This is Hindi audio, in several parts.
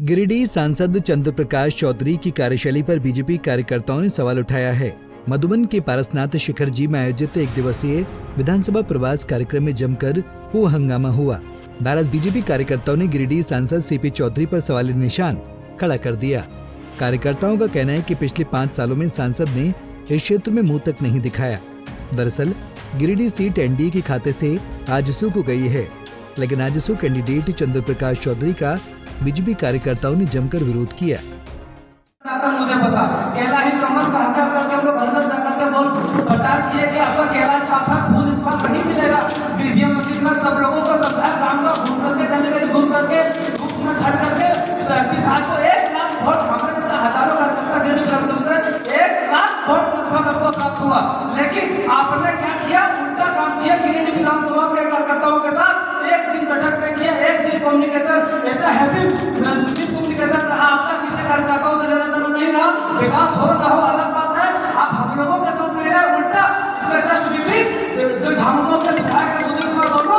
गिरिडीह सांसद चंद्र प्रकाश चौधरी की कार्यशैली पर बीजेपी कार्यकर्ताओं ने सवाल उठाया है। मधुबन के पारसनाथ शिखर जी में आयोजित एक दिवसीय विधानसभा प्रवास कार्यक्रम में जमकर वो हंगामा हुआ। नाराज बीजेपी कार्यकर्ताओं ने गिरिडीह सांसद सीपी चौधरी पर सवालिया निशान खड़ा कर दिया। कार्यकर्ताओं का कहना है कि पिछले 5 सालों में सांसद ने इस क्षेत्र में मुंह तक नहीं दिखाया। दरअसल गिरिडीह सीट एनडीए के खाते से आजसू को गई है, लेकिन आजसू कैंडिडेट चंद्र प्रकाश चौधरी का बीजेपी कार्यकर्ताओं ने जमकर विरोध किया। मुझे पता केला ही कमर का हत्या करके हम लोग घर जाकर के बहुत प्रचार किए कि आपका केला छापा फूल इस बार नहीं मिलेगा। ईवीएम मशीन में सब लोगों को सब गांव में घूम करके गली घूम करके धूप में खड़ करके किसान को 1 लाख वोट हमारे जैसे हजारों कार्यकर्ता गिरिडीह 1 लाख वोट लगभग आपको प्राप्त हुआ। लेकिन आपने क्या किया? उल्टा काम किया। गिरिडीह विधानसभा के कार्यकर्ताओं के साथ एक दिन बैठक में किया, एक दिन कम्युनिकेशन इतना हैवी कम्युनिकेशन रहा आपका, किसी कार्यकर्ताओं से लेना देना नहीं रहा। विकास हो ना हो अलग बात है, आप हम लोगों के साथ नहीं रहे। उल्टा इसमें जस्ट विपरीत जो झामुमो के विधायक है सुनील कुमार सोनू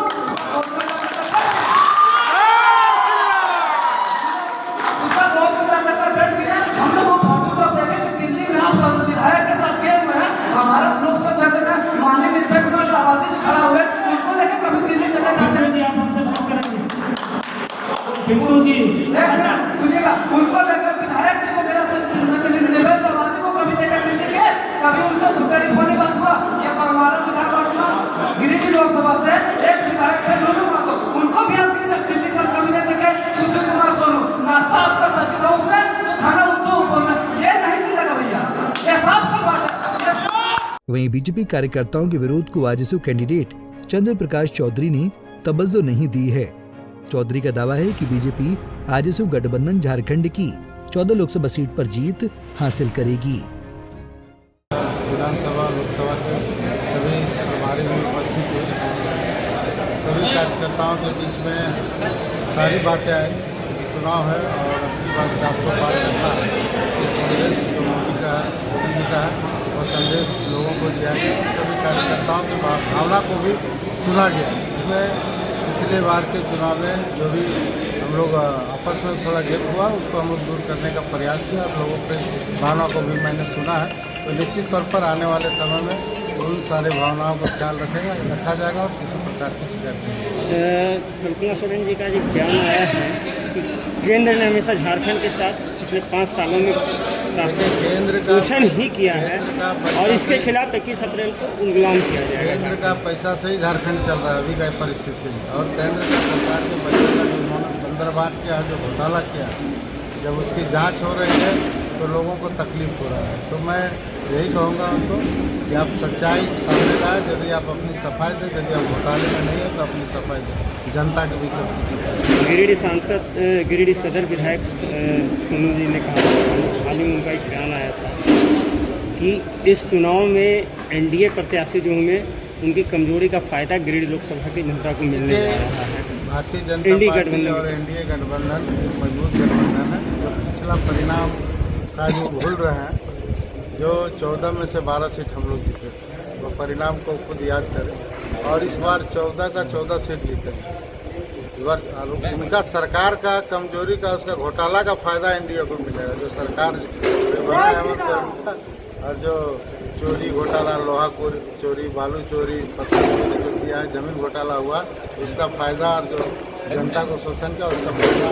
उसका बहुत बड़ा चक्कर बैठ गया। हम लोग वो फोटो तो देखे कि दिल्ली में आप विधायक के साथ गए हुए हैं, हमारा लोग को क्षेत्र में माननीय निरपेक्ष कुमार आबादी से खड़ा हुए, उनको लेकर कभी दिल्ली चले जाते हैं। आप हमसे बात करेंगे जी, सुनिएगा, उनको लेकर विधायक जी को मेरा निरपेक्ष आबादी को कभी लेकर दिल्ली के कभी उनसे टेलीफोन बात हुआ। ये हमारा विधानसभा गिरिडीह लोकसभा से एक विधायक थे दोनों मातो, उनको भी आप दिल्ली से कभी नहीं देखे। सुनील कुमार सोनू नाश्ता आपका सच हाउस में तो खाना उत्सव ऊपर में, ये नहीं चलेगा भैया, ये साफ बात है। वहीं बीजेपी कार्यकर्ताओं के विरोध को आजसू कैंडिडेट चंद्र प्रकाश चौधरी ने तवज्जो नहीं दी है। चौधरी का दावा है कि बीजेपी आजसू गठबंधन झारखंड की 14 लोकसभा सीट पर जीत हासिल करेगी। विधानसभा लोकसभा के सभी हमारे भी उपस्थित हुए, सभी कार्यकर्ताओं के बीच में सारी बातें आई। चुनाव है और उसके बाद 400 पार करना है, ये संदेश जो मोदी का है, मोदी जी का है, और संदेश लोगों को दिया गया। सभी कार्यकर्ताओं की भावना को भी सुना गया। इसमें पिछले बार के चुनाव में जो भी हम लोग आपस में थोड़ा गैप हुआ, उसको हम लोग दूर करने का प्रयास किया और लोगों के भावना को भी मैंने सुना है। तो निश्चित तौर पर आने वाले समय में उन सारे भावनाओं का ख्याल रखा जाएगा और किसी प्रकार की शिकायत नहीं। कल्पना सोरेन जी का जो बयान आया है कि केंद्र ने हमेशा झारखंड के साथ पिछले 5 सालों में केंद्र का शोषण ही किया है और इसके खिलाफ 21 अप्रैल को उन्मूलन किया जाएगा। केंद्र का पैसा से ही झारखंड चल रहा है अभी का परिस्थिति में, और केंद्र का सरकार के पैसे का जो बंदरबांट किया है, जो घोटाला किया, जब उसकी जांच हो रही है तो लोगों को तकलीफ हो रहा है। तो मैं यही कहूँगा उनको कि आप सच्चाई सामने लाए। यदि आप अपनी सफाई दें, यदि आप घोटाले में नहीं है तो अपनी सफाई दें, जनता के बीच अपनी सफाई। गिरिडीह सांसद गिरिडीह सदर विधायक सोनू जी ने कहा, हाल ही में उनका एक बयान आया था कि इस चुनाव में एनडीए प्रत्याशी जो होंगे उनकी कमजोरी का फायदा गिरिडीह लोकसभा की जनता को मिलने जा रहा है। भारतीय जनता पार्टी और एनडीए गठबंधन मजबूत गठबंधन है। जो पिछला परिणाम का जो भूल रहे हैं, जो 14 में से 12 सीट हम लोग जीते थे, वो परिणाम को खुद याद करें और इस बार 14 का 14 सीट जीतेंगे। उनका सरकार का कमजोरी का, उसका घोटाला का फायदा एनडीए को मिलेगा। जो सरकार और जो चोरी घोटाला, लोहा चोरी, बालू चोरी, पत्थर चोरी जो किया है, जमीन घोटाला हुआ, उसका फायदा और जो जनता को शोषण का उसका फायदा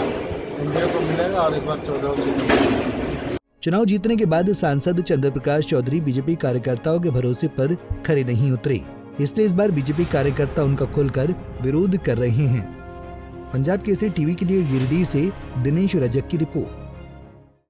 एनडीए को मिलेगा और इस बार 14 सीट। चुनाव जीतने के बाद सांसद चंद्र प्रकाश चौधरी बीजेपी कार्यकर्ताओं के भरोसे पर खरे नहीं उतरे, इसलिए इस बार बीजेपी कार्यकर्ता उनका खुलकर विरोध कर रहे हैं। पंजाब केसरी टीवी के लिए गिरिडीह से दिनेश रजक की रिपोर्ट।